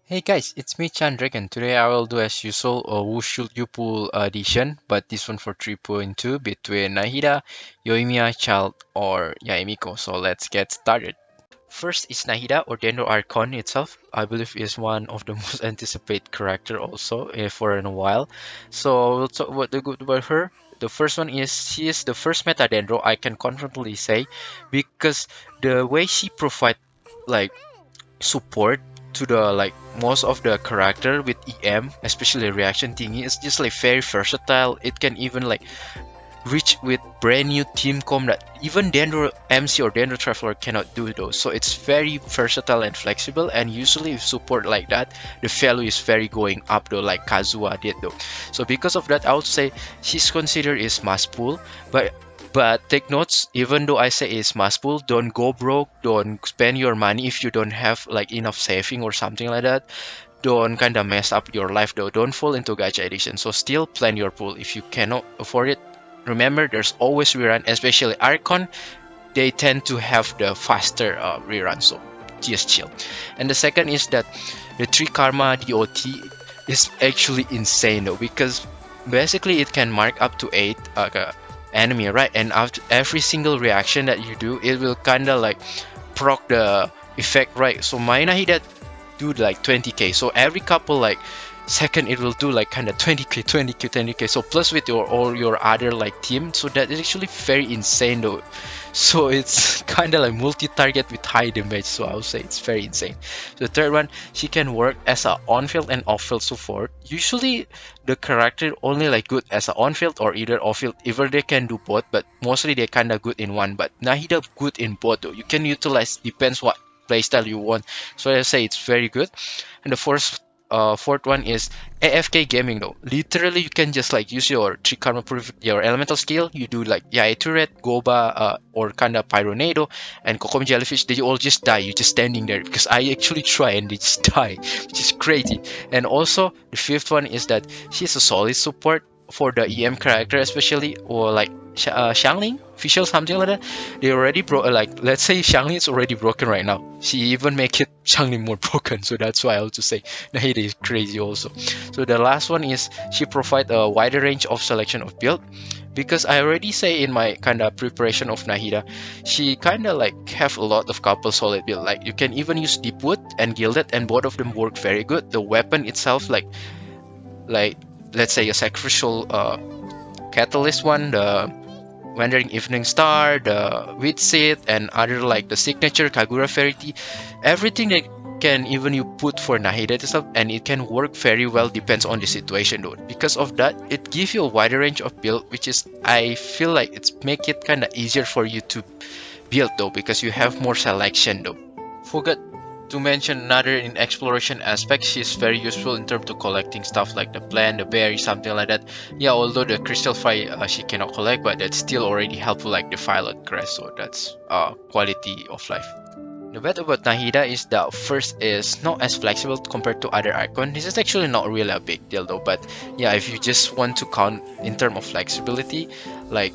Hey guys, it's me Chandrik and today I will do as usual a Who Should You Pull edition, but this one for 3.2 between Nahida, Yoimiya, Childe, or Yae Miko. So let's get started. First is Nahida or Dendro Archon itself. I believe is one of the most anticipated character also for a while. So we'll talk about the good about her. The first one is she is the first meta Dendro I can confidently say because the way she provide like support to the like most of the character with EM, especially reaction thingy, is just like very versatile. It can even like reach with brand new team com that even Dendro MC or Dendro Traveler cannot do those. So it's very versatile and flexible, and usually with support like that, the value is very going up though, like Kazuha did though. So because of that, I would say she's considered is must pull, but take notes, even though I say it's must pull, don't go broke, don't spend your money if you don't have like enough saving or something like that. Don't kind of mess up your life though. Don't fall into gacha addiction. So still plan your pool if you cannot afford it. Remember, there's always rerun, especially Archon. They tend to have the faster rerun, so just chill. And the second is that the 3 Karma DOT is actually insane though, because basically it can mark up to 8 enemy, right? And after every single reaction that you do, it will kind of like proc the effect, right? So my Nahida do like 20k, so every couple like second it will do like kind of 20k 20k 20k, so plus with your all your other like team, so that is actually very insane though. So it's kind of like multi-target with high damage, so I would say it's very insane. The third one, she can work as a on-field and off-field support. Usually the character only like good as a on-field or either off-field, either they can do both, but mostly they kind of good in one. But Nahida good in both though. You can utilize, depends what playstyle you want, so I say it's very good. And the fourth one is AFK gaming though. Literally, you can just like use your three karma your elemental skill. You do like Yae turret, Goba, or kinda Pyronado, and Kokomi jellyfish. They all just die. You're just standing there because I actually try and they just die, which is crazy. And also the fifth one is that she's a solid support for the EM character, especially or like Xiangling, fischl, something like that. They already broke. Like let's say Xiangling is already broken right now. She even make it Xiangling more broken. So that's why I also say Nahida is crazy also. So the last one is she provide a wider range of selection of build, because I already say in my kind of preparation of Nahida, she kind of like have a lot of couple solid build. Like you can even use Deepwood and Gilded, and both of them work very good. The weapon itself, like let's say a sacrificial catalyst one, the Wandering Evening Star, the Wheat Seed, and other like the signature Kagura Verity, everything that can even you put for Nahida itself, and it can work very well, depends on the situation though. Because of that, it gives you a wider range of build, which is I feel like it's make it kind of easier for you to build though, because you have more selection though. Forgot to mention another in exploration aspect, she's very useful in terms of collecting stuff like the plant, the berry, something like that. Yeah, although the crystal fry she cannot collect, but that's still already helpful, like the violet grass. So that's quality of life. The bad about Nahida is that first is not as flexible compared to other icon. This is actually not really a big deal though, but yeah, if you just want to count in terms of flexibility, like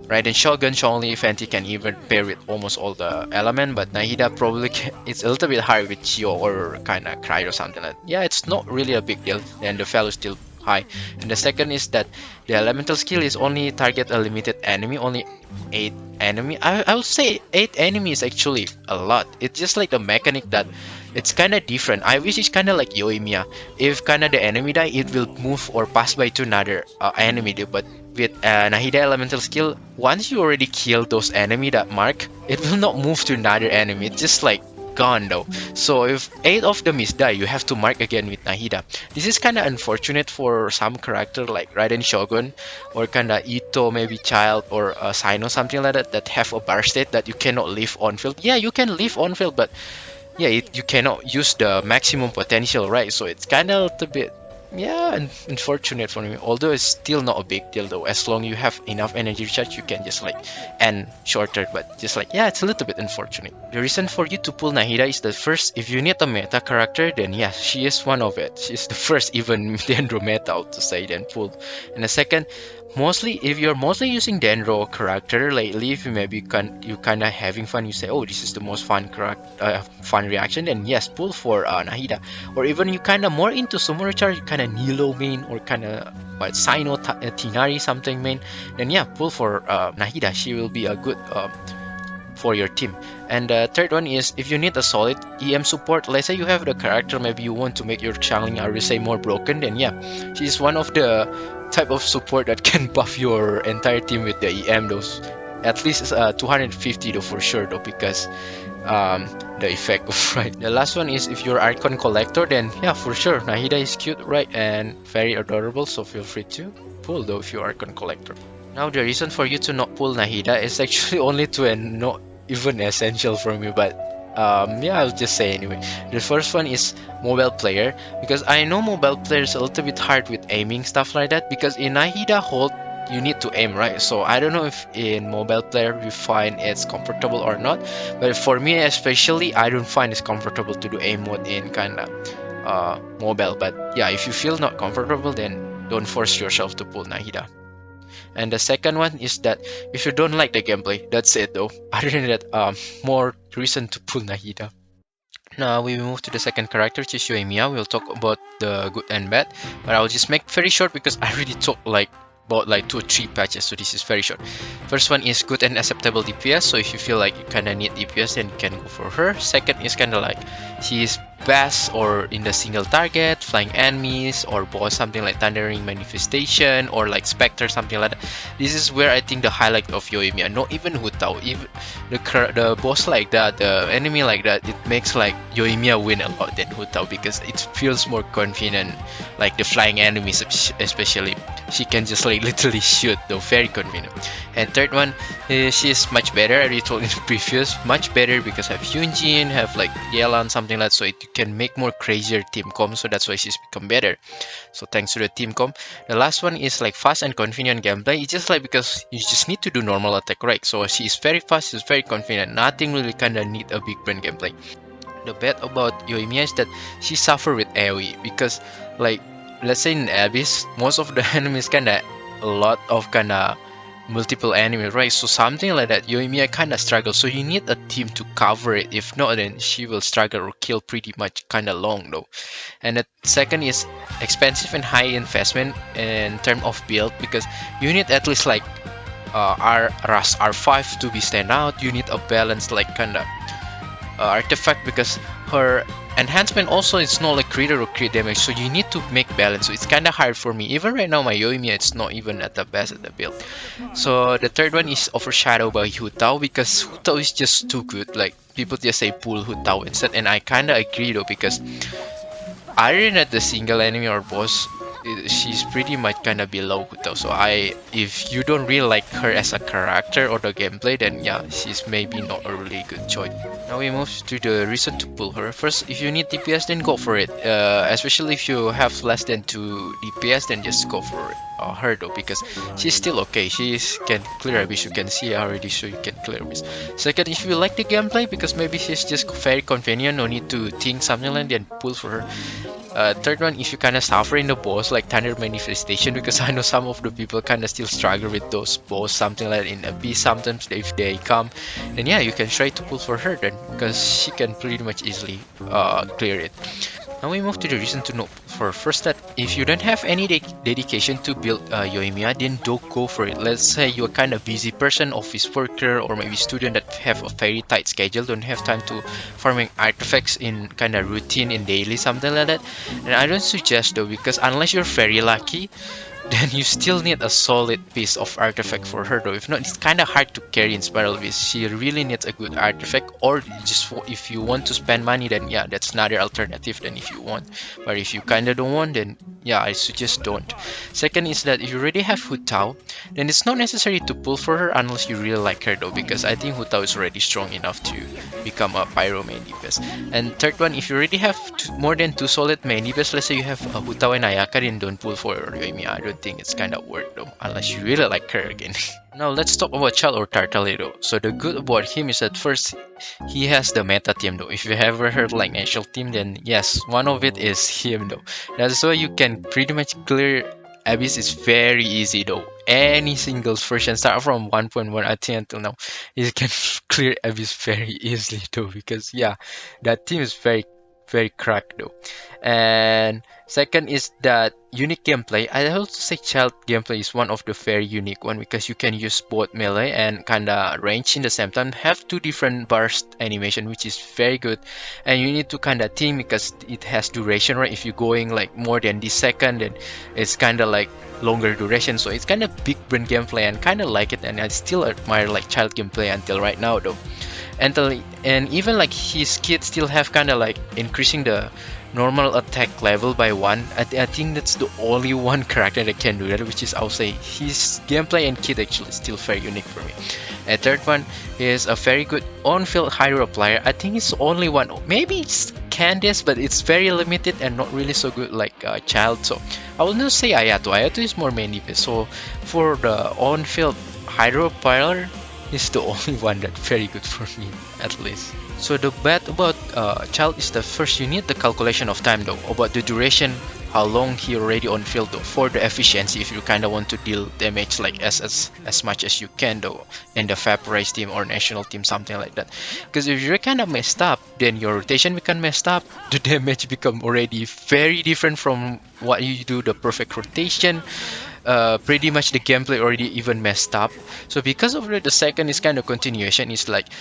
Raiden Shogun, Chong-Li, Fenty can even pair with almost all the element, but Nahida probably it's a little bit hard with Chio or kinda Cry or something like that. Yeah, it's not really a big deal, and the value is still high. And the second is that the elemental skill is only target a limited enemy, only 8 enemy. I would say 8 enemies actually a lot. It's just like the mechanic that it's kind of different. I wish it's kind of like Yoimiya. If kind of the enemy die, it will move or pass by to another enemy, but with Nahida elemental skill, once you already kill those enemy that mark, it will not move to another enemy. It's just like gone though. So if 8 of them is die, you have to mark again with Nahida. This is kind of unfortunate for some character like Raiden Shogun or kind of Ito, maybe Childe or Sino, something like that, that have a bar state that you cannot live on field. Yeah, you can live on field, but yeah, you cannot use the maximum potential, right? So it's kind of a little bit, yeah, unfortunate for me. Although it's still not a big deal though. As long you have enough energy recharge, you can just like end shorter. But just like, yeah, it's a little bit unfortunate. The reason for you to pull Nahida is that first, if you need a meta character, then yeah, she is one of it. She's the first even Dendro meta out to say then pull. And the second, mostly if you're mostly using Dendro character lately, if you maybe you kind of having fun, you say, oh, this is the most fun reaction, then yes, pull for Nahida. Or even you kind of more into Summon Charge, you kind of Nilo main or kind of what Sino Tinari something main, then yeah, pull for Nahida. She will be a good for your team. And the third one is if you need a solid EM support, let's say you have the character, maybe you want to make your channeling RSA more broken, then yeah, she's one of the type of support that can buff your entire team with the EM, those at least 250 though for sure though, because the effect of right. The last one is if you're icon collector, then yeah, for sure Nahida is cute, right, and very adorable, so feel free to pull though if you're icon collector. Now the reason for you to not pull Nahida is actually only to and not even essential for me, but yeah, I'll just say anyway. The first one is mobile player, because I know mobile player is a little bit hard with aiming stuff like that, because in Nahida hold you need to aim, right? So I don't know if in mobile player you find it's comfortable or not, but for me especially I don't find it's comfortable to do aim mode in kind of mobile. But yeah, if you feel not comfortable, then don't force yourself to pull Nahida. And the second one is that if you don't like the gameplay, that's it though. Other than that, more reason to pull Nahida. Now we move to the second character, which is Yoimiya. We'll talk about the good and bad, but I'll just make very short because I already talked like about like 2 or 3 patches, so this is very short. First one is good and acceptable DPS, so if you feel like you kinda need DPS, then you can go for her. Second is kinda like she's best or in the single target, flying enemies, or boss something like Thundering Manifestation or like Spectre, something like that. This is where I think the highlight of Yoimiya, not even Hutao, even the boss like that, the enemy like that, it makes like Yoimiya win a lot than Hutao because it feels more confident. Like the flying enemies, especially, she can just like literally shoot, though very convenient. And third one, she's much better. I already told in the previous, much better because I have Hyunjin, have like Yelan, something like that, so it can make more crazier team comp. So that's why she's become better. So thanks to the team comp. The last one is like fast and convenient gameplay. It's just like because you just need to do normal attack, right? So she is very fast, she's very convenient. Nothing really kinda need a big brain gameplay. The bad about Yoimiya is that she suffer with AoE because like let's say in Abyss, most of the enemies kinda a lot of kinda multiple enemies, right? So something like that, Yoimiya kinda struggles. So you need a team to cover it. If not, then she will struggle or kill pretty much kinda long though. And the second is expensive and high investment in terms of build, because you need at least like R5 to be stand out. You need a balance like kinda artifact, because her enhancement also is not like crit or crit damage, so you need to make balance. So it's kind of hard for me. Even right now my Yoimiya, it's not even at the best at the build. So the third one is overshadowed by Hutao, because Hutao is just too good. Like people just say pull Hutao instead, and I kind of agree though, because other than the single enemy or boss, she's pretty much kind of below Hutao. So if you don't really like her as a character or the gameplay, then yeah, she's maybe not a really good choice. Now we move to the reason to pull her. First, if you need DPS, then go for it. Especially if you have less than 2 DPS, then just go for it. Her though, because she's still okay. She can clear abyss. You can see already, so you can clear abyss. Second, if you like the gameplay, because maybe she's just very convenient, no need to think something like that, then pull for her. Third one, if you kind of suffer in the boss like Thunder Manifestation, because I know some of the people kind of still struggle with those boss, something like in Abyss sometimes if they come, then yeah, you can try to pull for her then, because she can pretty much easily clear it. Now we move to the reason to know for first that if you don't have any dedication to build Yoimiya, then don't go for it. Let's say you're kind of busy person, office worker, or maybe student that have a very tight schedule, don't have time to farming artifacts in kind of routine in daily, something like that. And I don't suggest though, because unless you're very lucky, then you still need a solid piece of artifact for her though. If not, it's kind of hard to carry in Spiral Beast. She really needs a good artifact, or just if you want to spend money, then yeah, that's another alternative then if you want. But if you kind of don't want, then yeah, I suggest don't. Second is that if you already have Hutao, then it's not necessary to pull for her unless you really like her though, because I think Hutao is already strong enough to become a Pyro main DPS. And third one, if you already have more than 2 solid main DPS, let's say you have Hutao and Ayaka, then don't pull for Yoimiya. I don't think it's kind of worth though, unless you really like her again. Now let's talk about Childe or Tartalero. So the good about him is that first, he has the meta team though. If you ever heard like national team, then yes, one of it is him though. That's why you can pretty much clear Abyss is very easy though. any singles version, start from 1.1 I think until now, you can clear Abyss very easily though, because yeah, that team is very cracked though. And second is that unique gameplay. I also say Child gameplay is one of the very unique one, because you can use both melee and kinda range in the same time, have two different burst animation, which is very good. And you need to kinda think, because it has duration, right? If you're going like more than this second, then it's kinda like longer duration, so it's kind of big brain gameplay and kind of like it. And I still admire like Child gameplay until right now though. And even like his kid still have kind of like increasing the normal attack level by one. I think that's the only one character that can do that, which is, I'll say, his gameplay and kit actually still very unique for me. And third one is a very good on-field hero player. I think it's only one, maybe it's Candice, but it's very limited and not really so good like Child. So I will not say Ayato. Ayato is more main DPS. So for the on-field hydro player, is the only one that very good for me, at least. So the bad about Child is the first, you need the calculation of time though, about the duration, how long he already on field though, for the efficiency, if you kind of want to deal damage like as much as you can though, in the Vaporage team or national team, something like that. Because if you're kind of messed up, then your rotation become messed up, the damage become already very different from what you do the perfect rotation. Pretty much the gameplay already even messed up. So because of that, the second is kind of continuation. Is like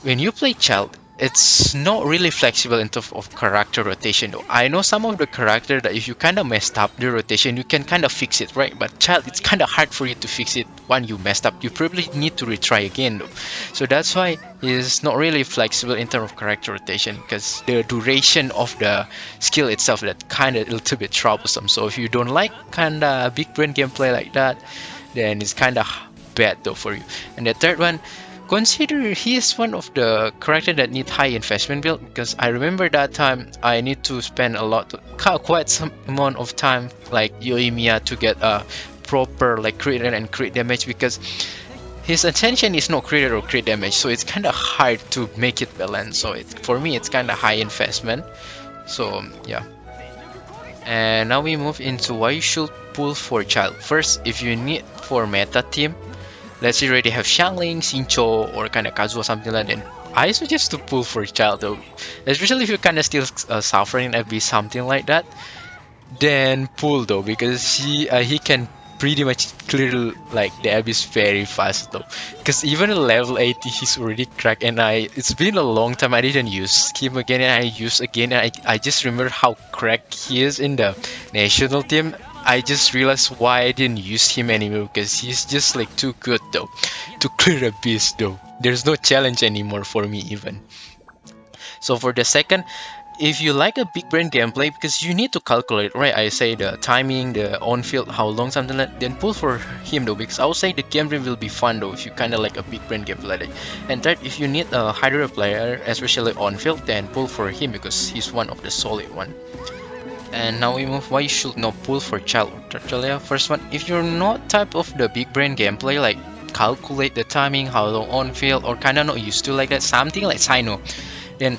when you play Child, it's not really flexible in terms of character rotation though. I know some of the character that if you kind of messed up the rotation, you can kind of fix it, right? But Child, it's kind of hard for you to fix it when you messed up. You probably need to retry again though. So that's why it's not really flexible in terms of character rotation, because the duration of the skill itself that kind of a little bit troublesome. So if you don't like kind of big brain gameplay like that, then it's kind of bad though for you. And the third one, consider he is one of the character that need high investment build, because I remember that time I need to spend a lot, quite some amount of time like Yoimiya to get a proper like crit rate and crit damage, because his attention is not crit or crit damage, so it's kind of hard to make it balance. So for me it's kind of high investment. So yeah. And now we move into why you should pull for Child. First, if you need for meta team, let's say you already have Xiangling, Xingqiu, or kind of Kazuo, something like that, I suggest to pull for Child though. Especially if you're kind of still suffering a bit, something like that, then pull though, because he can pretty much clear like the abyss very fast though. Because even at level 80 he's already cracked, and it's been a long time I didn't use him again, and I used again, and I just remember how cracked he is in the national team. I just realized why I didn't use him anymore, because he's just like too good though to clear abyss though. There's no challenge anymore for me even. So for the second, if you like a big brain gameplay, because you need to calculate, right? I say the timing, the on-field, how long, something like that, then pull for him though, because I would say the gameplay will be fun though if you kind of like a big brain gameplay. Like. And third, if you need a Hydra player, especially on-field, then pull for him, because he's one of the solid one. And now we move why you should not pull for Child. First one, if you're not type of the big brain gameplay, like calculate the timing, how long on-field, or kind of not used to like that, something like Sino, then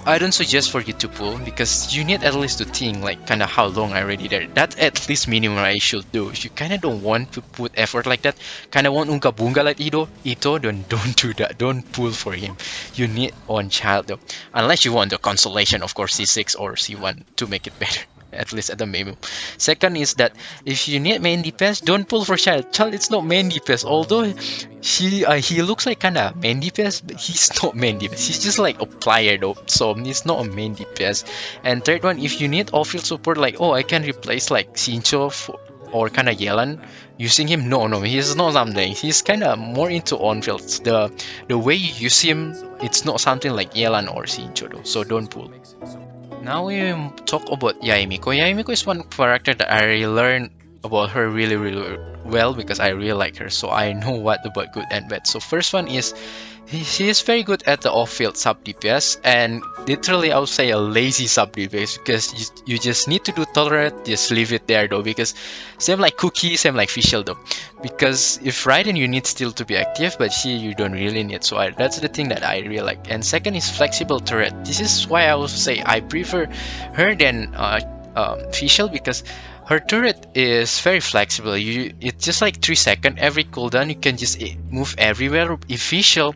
I don't suggest for you to pull, because you need at least to think like kind of how long I already there. That's at least minimum I should do. If you kind of don't want to put effort like that, kind of want unga bunga like Ito, then don't do that. Don't pull for him. You need on Child though, unless you want the constellation, of course, C6 or C1 to make it better. At least at the minimum. Second is that if you need main DPS, don't pull for Child. Child, it's not main DPS. Although he looks like kinda main DPS, but he's not main DPS. He's just like a player though, so he's not a main DPS. And third one, if you need off-field support, like I can replace like Xingqiu or kinda Yelan using him. No, he's not something. He's kinda more into on-field. The way you use him, it's not something like Yelan or Xingqiu though. So don't pull. Now we talk about Yae Miko. Yae Miko is one character that I really learned about her really well, because I really like her, so I know what about good and bad. So first one is she is very good at the off-field sub DPS, and literally I would say a lazy sub DPS, because you just need to do tolerate, just leave it there though, because same like Cookie, same like fischl though, because if Raiden you need still to be active, but she you don't really need. So that's the thing that I really like. And second is flexible turret. This is why I would say I prefer her than fischl, because Her turret is very flexible. It's just like 3 seconds every cooldown. You can just move everywhere. Efficient.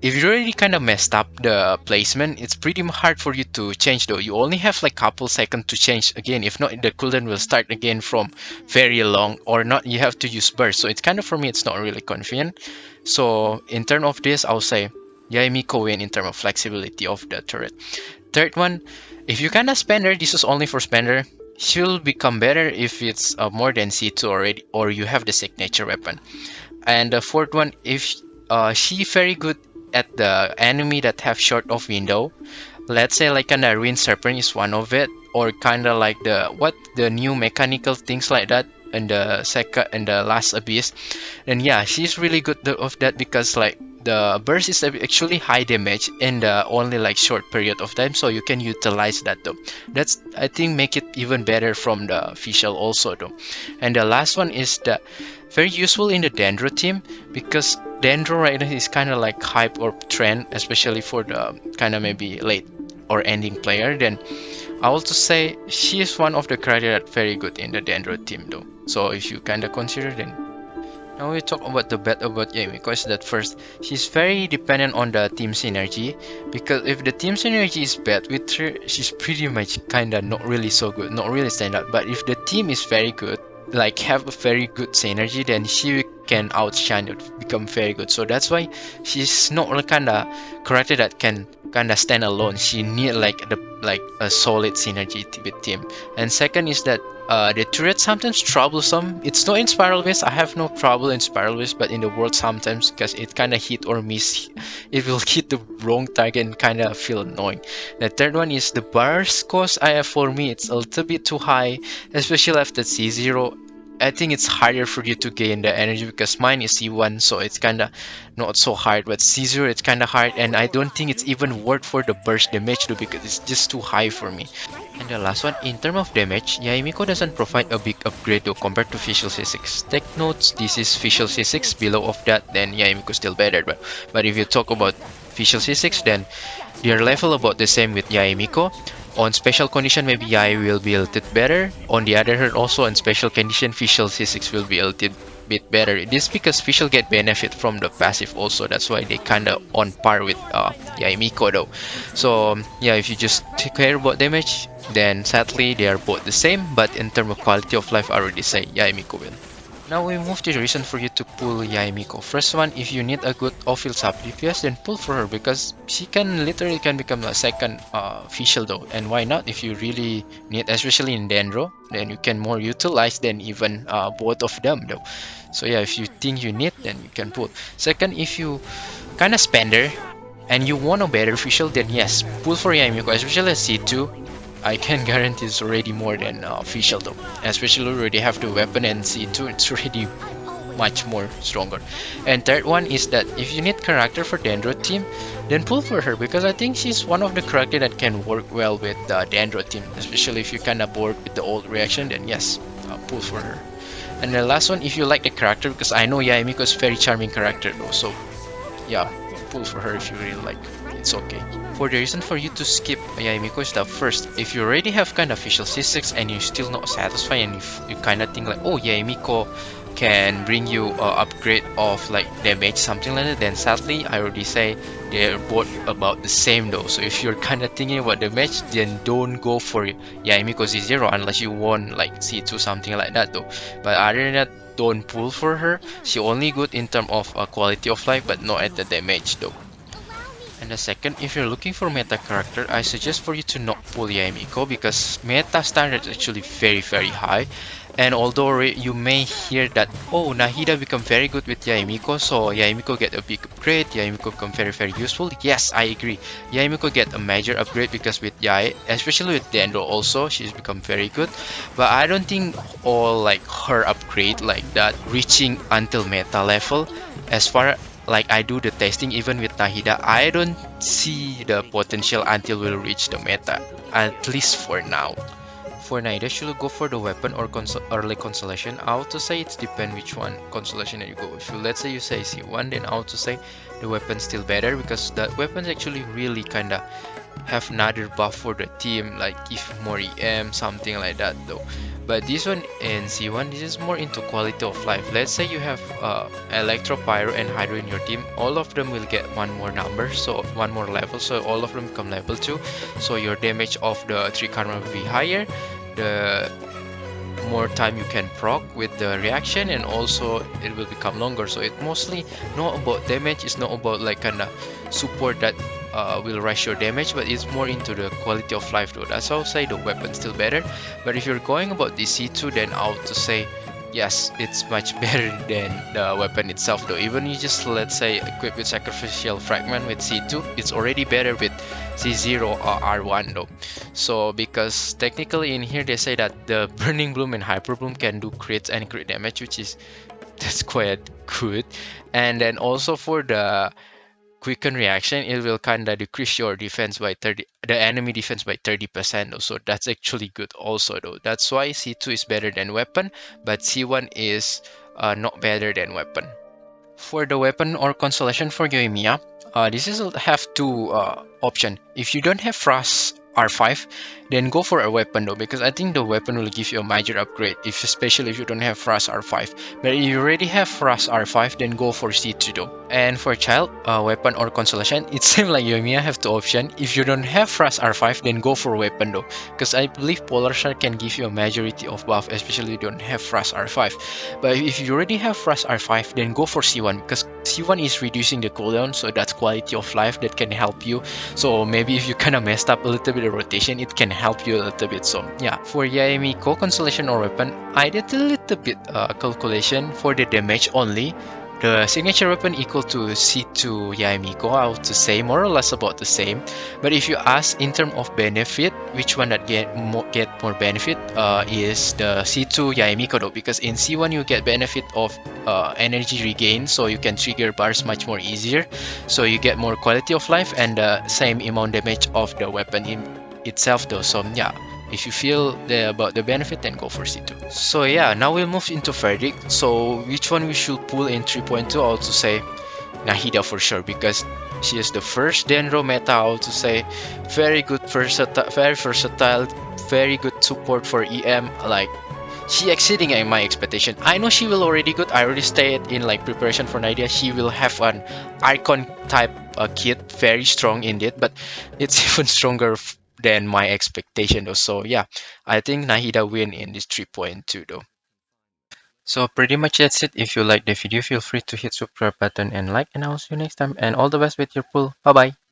If you already kind of messed up the placement, it's pretty hard for you to change though. You only have like couple seconds to change again. If not, the cooldown will start again from very long, or not. You have to use burst. So it's kind of, for me, it's not really convenient. So in terms of this, I'll say Yae Miko win in terms of flexibility of the turret. Third one, if you kind of spender, this is only for spender. She'll become better if it's more than C2 already, or you have the signature weapon. And the fourth one, if she very good at the enemy that have short of window, let's say like an Ruin Serpent is one of it, or kind of like the new mechanical things like that, and the second and the last abyss, then yeah, she's really good of that, because like the burst is actually high damage in the only like short period of time, so you can utilize that though. That's, I think, make it even better from the fischl also though. And the last one is the very useful in the Dendro team, because Dendro right now is kind of like hype or trend, especially for the kind of maybe late or ending player. Then I also say she is one of the character that very good in the Dendro team though. So if you kind of consider, then now we talk about the bad about Yae Miko is that first, she's very dependent on the team synergy, because if the team synergy is bad with her, she's pretty much kinda not really so good, not really stand out. But if the team is very good, like have a very good synergy, then she can outshine it, become very good. So that's why she's not a kinda character that can kinda stand alone. She need like a solid synergy with team. And second is that the turret sometimes troublesome. It's not in spiral waves. I have no trouble in spiral waves, but in the world sometimes, because it kind of hit or miss, it will hit the wrong target and kind of feel annoying. The third one is the burst cost. I have, for me, it's a little bit too high, especially after C0. I think it's harder for you to gain the energy, because mine is C1, so it's kind of not so hard. But C0, it's kind of hard, and I don't think it's even worth for the burst damage though, because it's just too high for me. And the last one, in terms of damage, Yae Miko doesn't provide a big upgrade though compared to fischl C6. Take notes, this is fischl C6. Below of that, then Yae Miko still better. But if you talk about fischl C6, then they are level about the same with Yae Miko. On special condition, maybe Yae will be a little bit better. On the other hand, also on special condition, fischl C6 will be a little bit better. This because fischl get benefit from the passive also. That's why they kinda on par with Yae Miko though. So yeah, if you just take care about damage, then sadly they are both the same. But in terms of quality of life, I already say Yae Miko will. Now we move to the reason for you to pull Yae Miko. First one, if you need a good off-field sub DPS, then pull for her, because she can literally can become a second fischl though. And why not? If you really need, especially in Dendro, then you can more utilize than even both of them though. So yeah, if you think you need, then you can pull. Second, if you kind of spender and you want a better fischl, then yes, pull for Yae Miko, especially at C2. I can guarantee it's already more than fischl though. Especially we already have the weapon, and C2, it's already much more stronger. And third one is that if you need character for Dendro team, then pull for her, because I think she's one of the character that can work well with the Dendro team. Especially if you kinda bored with the old reaction, then yes, pull for her. And the last one, if you like the character, because I know Yae Miko is very charming character though, so yeah, pull for her if you really like. It's okay. For the reason for you to skip Yae Miko is that first, if you already have kind of fischl C6 and you're still not satisfied, and if you kind of think like, oh, Yae Miko can bring you upgrade of like damage, something like that, then sadly I already say they're both about the same though. So if you're kind of thinking about damage, then don't go for Yae Miko C0 unless you want like C2, something like that though. But other than that, don't pull for her. She only good in terms of quality of life, but not at the damage though. And the second, if you're looking for meta character, I suggest for you to not pull Yae Miko, because meta standard is actually very high. And although you may hear that, oh, Nahida become very good with Yae Miko, so Yae Miko get a big upgrade, Yae Miko become very useful. Yes, I agree. Yae Miko get a major upgrade, because with Yae, especially with Dendro also, she's become very good. But I don't think all like her upgrade like that reaching until meta level. As far like I do the testing even with Nahida, I don't see the potential until we'll reach the meta, at least for now. For Nahida, should you go for the weapon or early constellation? I would say it's depend which one constellation that you go. If you, let's say you say C1, then I would say the weapon's still better, because that weapon's actually really kinda have another buff for the team, like give more EM, something like that though. But this one in C1, this is more into quality of life. Let's say you have Electro, Pyro, and Hydro in your team. All of them will get one more number, so one more level. So all of them become level 2. So your damage of the 3 karma will be higher. The more time you can proc with the reaction, and also it will become longer. So it mostly not about damage, it's not about like kind of support that will rush your damage, but it's more into the quality of life though. That's how I say the weapon still better. But if you're going about the C2, then I would to say yes, it's much better than the weapon itself though. Even you just, let's say, equip with sacrificial fragment with C2, it's already better with C0 or R1 though. So because technically in here they say that the burning bloom and hyper bloom can do crits and crit damage, which is that's quite good. And then also for the quicken reaction, it will kind of decrease your defense by 30, the enemy defense by 30% though. So that's actually good also though. That's why C2 is better than weapon, but C1 is not better than weapon. For the weapon or constellation for Yoimiya, this is have two option. If you don't have Frost R5, then go for a weapon though, because I think the weapon will give you a major upgrade, if especially if you don't have Frost R5. But if you already have Frost R5, then go for C2 though. And for child, weapon or constellation, it seems like Yoimiya have two option. If you don't have Frost R5, then go for weapon though, because I believe Polar Shard can give you a majority of buff, especially if you don't have Frost R5. But if you already have Frost R5, then go for C1, because C1 is reducing the cooldown, so that's quality of life that can help you. So maybe if you kind of messed up a little bit of rotation, it can help you a little bit. So yeah, for Yae Miko constellation or weapon, I did a little bit calculation for the damage only. The signature weapon equal to C2 Yae Miko, I would to say more or less about the same. But if you ask in terms of benefit, which one that get more benefit is the C2 Yae Miko though, because in C1 you get benefit of energy regain, so you can trigger bars much more easier. So you get more quality of life and the same amount damage of the weapon in itself though. So yeah, if you feel about the benefit, then go for C2. So yeah, now we'll move into verdict. So which one we should pull in 3.2? I would to say Nahida for sure, because she is the first Denro meta. I would to say very good versatile, very versatile, very good support for EM. Like she exceeding my expectation. I know she will already good. I already stayed in like preparation for Nahida. She will have an icon type kit, very strong indeed, but it's even stronger than my expectation though. So yeah, I think Nahida win in this 3.2 though. So pretty much that's it. If you like the video, feel free to hit subscribe button and like, and I'll see you next time, and all the best with your pull. Bye bye.